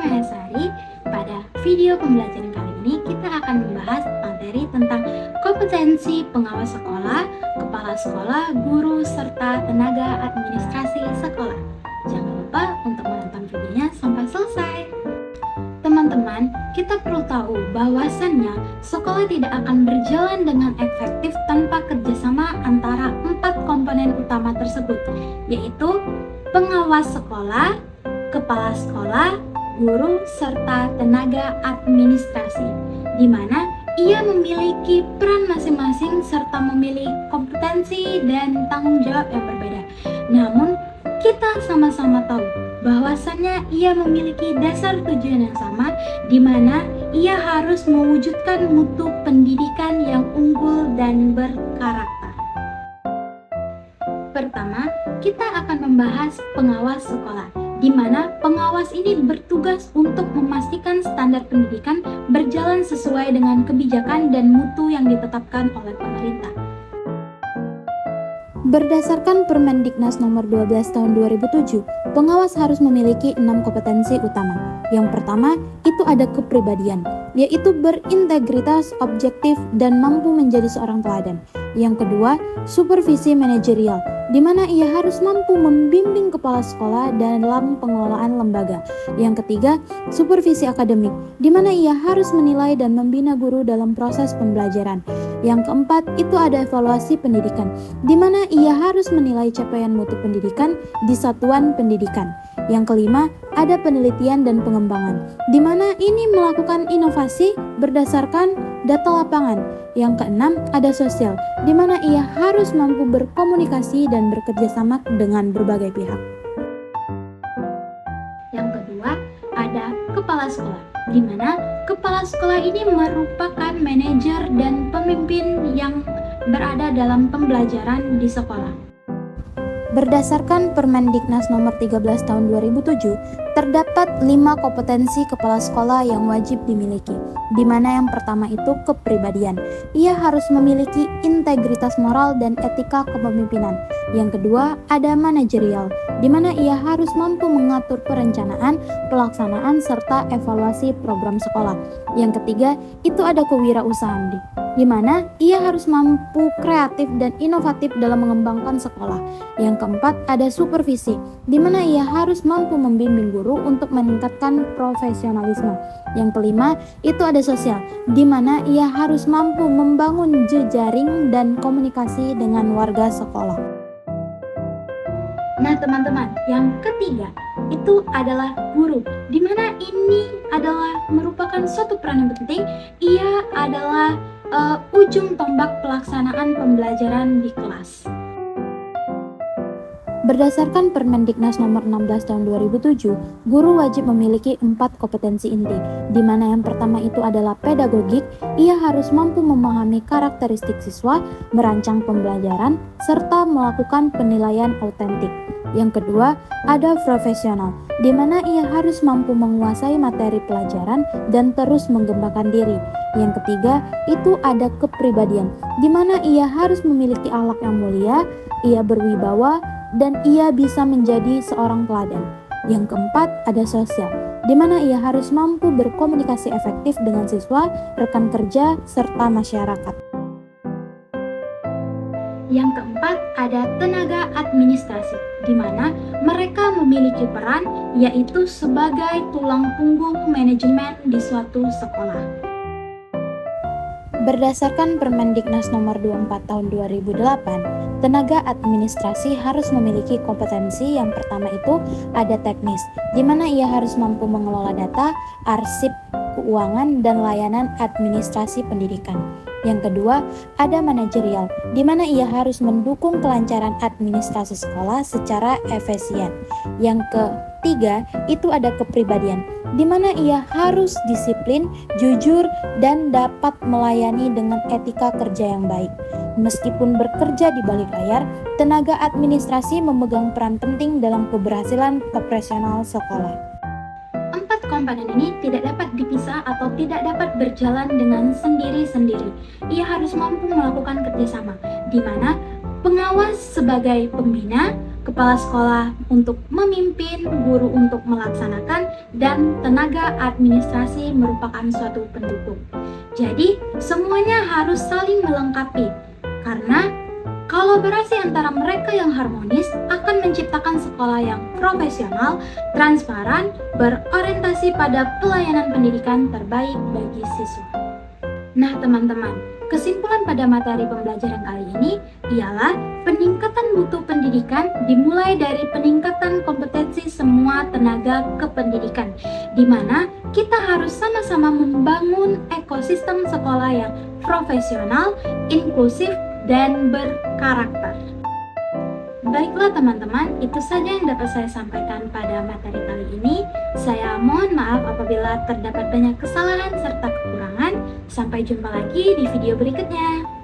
Mahesari. Pada video pembelajaran kali ini kita akan membahas materi tentang kompetensi pengawas sekolah, kepala sekolah, guru, serta tenaga administrasi sekolah. Jangan lupa untuk menonton videonya sampai selesai. Teman-teman, kita perlu tahu bahwasannya sekolah tidak akan berjalan dengan efektif tanpa kerjasama antara 4 komponen utama tersebut, yaitu pengawas sekolah, kepala sekolah, guru, serta tenaga administrasi, di mana ia memiliki peran masing-masing serta memiliki kompetensi dan tanggung jawab yang berbeda. Namun, kita sama-sama tahu bahwasannya ia memiliki dasar tujuan yang sama, di mana ia harus mewujudkan mutu pendidikan yang unggul dan berkarakter. Pertama, kita akan membahas pengawas sekolah, di mana pengawas ini bertugas untuk memastikan standar pendidikan berjalan sesuai dengan kebijakan dan mutu yang ditetapkan oleh pemerintah. Berdasarkan Permendiknas nomor 12 tahun 2007, pengawas harus memiliki 6 kompetensi utama. Yang pertama, itu ada kepribadian, yaitu berintegritas, objektif, dan mampu menjadi seorang teladan. Yang kedua, supervisi manajerial, di mana ia harus mampu membimbing kepala sekolah dalam pengelolaan lembaga. Yang ketiga, supervisi akademik, di mana ia harus menilai dan membina guru dalam proses pembelajaran. Yang keempat, itu ada evaluasi pendidikan, di mana ia harus menilai capaian mutu pendidikan di satuan pendidikan. Yang kelima, ada penelitian dan pengembangan, di mana ini melakukan inovasi berdasarkan data lapangan. Yang keenam, ada sosial, di mana ia harus mampu berkomunikasi dan bekerja sama dengan berbagai pihak. Yang kedua, ada kepala sekolah, di mana kepala sekolah ini merupakan manajer dan pemimpin yang berada dalam pembelajaran di sekolah. Berdasarkan Permendiknas nomor 13 tahun 2007, terdapat 5 kompetensi kepala sekolah yang wajib dimiliki, di mana yang pertama itu kepribadian. Ia harus memiliki integritas moral dan etika kepemimpinan. Yang kedua, ada manajerial, di mana ia harus mampu mengatur perencanaan, pelaksanaan, serta evaluasi program sekolah. Yang ketiga, itu ada kewirausahaan, di mana ia harus mampu kreatif dan inovatif dalam mengembangkan sekolah. Yang keempat, ada supervisi, di mana ia harus mampu membimbing guru untuk meningkatkan profesionalisme. Yang kelima, itu ada sosial, di mana ia harus mampu membangun jejaring dan komunikasi dengan warga sekolah. Nah teman-teman, yang ketiga itu adalah guru, di mana ini adalah merupakan suatu peran yang penting. Ia adalah ujung tombak pelaksanaan pembelajaran di kelas. Berdasarkan Permendiknas nomor 16 tahun 2007, guru wajib memiliki 4 kompetensi inti, di mana yang pertama itu adalah pedagogik. Ia harus mampu memahami karakteristik siswa, merancang pembelajaran, serta melakukan penilaian autentik. Yang kedua, ada profesional, di mana ia harus mampu menguasai materi pelajaran dan terus mengembangkan diri. Yang ketiga, itu ada kepribadian, di mana ia harus memiliki akhlak yang mulia, ia berwibawa, dan ia bisa menjadi seorang teladan. Yang keempat, ada sosial, di mana ia harus mampu berkomunikasi efektif dengan siswa, rekan kerja, serta masyarakat. Yang keempat, ada tenaga administrasi, di mana mereka memiliki peran yaitu sebagai tulang punggung manajemen di suatu sekolah. Berdasarkan Permendiknas nomor 24 tahun 2008, tenaga administrasi harus memiliki kompetensi. Yang pertama itu ada teknis, di mana ia harus mampu mengelola data, arsip, keuangan, dan layanan administrasi pendidikan. Yang kedua, ada manajerial, di mana ia harus mendukung kelancaran administrasi sekolah secara efisien. Yang ketiga, itu ada kepribadian, di mana ia harus disiplin, jujur, dan dapat melayani dengan etika kerja yang baik. Meskipun bekerja di balik layar, tenaga administrasi memegang peran penting dalam keberhasilan operasional sekolah. Komponen ini tidak dapat dipisah atau tidak dapat berjalan dengan sendiri-sendiri. Ia harus mampu melakukan kerjasama, di mana pengawas sebagai pembina, kepala sekolah untuk memimpin, guru untuk melaksanakan, dan tenaga administrasi merupakan suatu pendukung. Jadi, semuanya harus saling melengkapi, karena kolaborasi antara mereka yang harmonis akan menciptakan sekolah yang profesional, transparan, berorientasi pada pelayanan pendidikan terbaik bagi siswa. Nah teman-teman, kesimpulan pada materi pembelajaran kali ini ialah peningkatan mutu pendidikan dimulai dari peningkatan kompetensi semua tenaga kependidikan, di mana kita harus sama-sama membangun ekosistem sekolah yang profesional, inklusif, dan berkarakter. Baiklah teman-teman, itu saja yang dapat saya sampaikan pada materi kali ini. Saya mohon maaf apabila terdapat banyak kesalahan serta kekurangan. Sampai jumpa lagi di video berikutnya.